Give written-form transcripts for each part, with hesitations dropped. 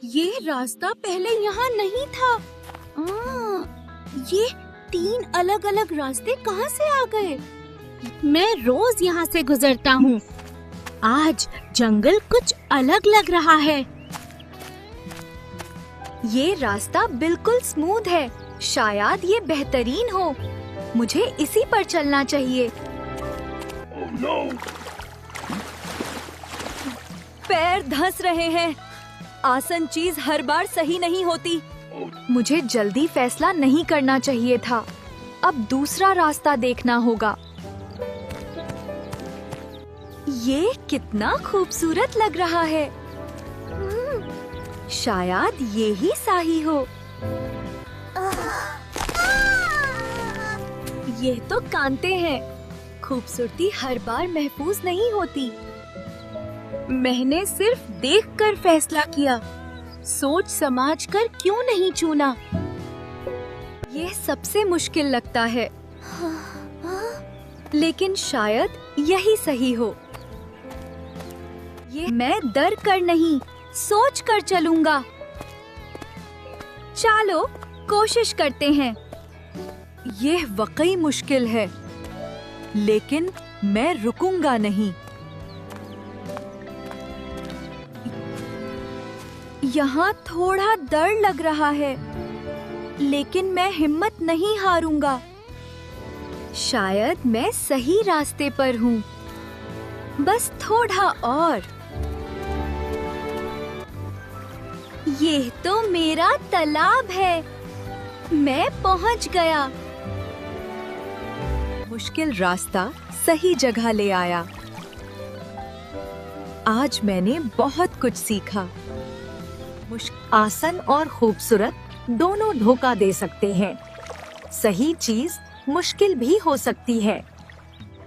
ये रास्ता पहले यहाँ नहीं था। ये 3 अलग-अलग रास्ते कहाँ से आ गए? मैं रोज यहाँ से गुजरता हूँ। आज जंगल कुछ अलग लग रहा है। ये रास्ता बिल्कुल स्मूथ है। शायद ये बेहतरीन हो। मुझे इसी पर चलना चाहिए। पैर धंस रहे हैं। आसान चीज हर बार सही नहीं होती। मुझे जल्दी फैसला नहीं करना चाहिए था। अब दूसरा रास्ता देखना होगा। ये कितना खूबसूरत लग रहा है। शायद ये ही सही हो। ये तो कांटे हैं। खूबसूरती हर बार महफूज नहीं होती। मैंने सिर्फ देखकर फैसला किया। सोच समझ कर क्यों नहीं चुना? ये सबसे मुश्किल लगता है, लेकिन शायद यही सही हो। ये मैं डर कर नहीं, सोच कर चलूंगा। चलो कोशिश करते हैं। यह वाकई मुश्किल है, लेकिन मैं रुकूंगा नहीं। यहाँ थोड़ा डर लग रहा है, लेकिन मैं हिम्मत नहीं हारूंगा। शायद मैं सही रास्ते पर हूँ। बस थोड़ा और। ये तो मेरा तालाब है। मैं पहुँच गया। मुश्किल रास्ता सही जगह ले आया। आज मैंने बहुत कुछ सीखा। आसान और खूबसूरत दोनों धोखा दे सकते हैं। सही चीज मुश्किल भी हो सकती है।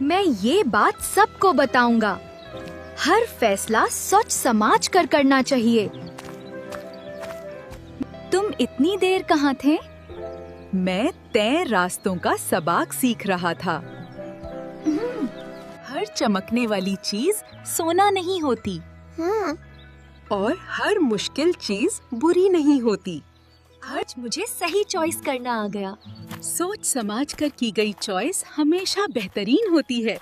मैं ये बात सबको बताऊंगा। हर फैसला सोच समझ कर करना चाहिए। तुम इतनी देर कहाँ थे? मैं तय रास्तों का सबक सीख रहा था। हर चमकने वाली चीज सोना नहीं होती। और हर मुश्किल चीज बुरी नहीं होती। आज मुझे सही चॉइस करना आ गया। सोच समझ कर की गई चॉइस हमेशा बेहतरीन होती है।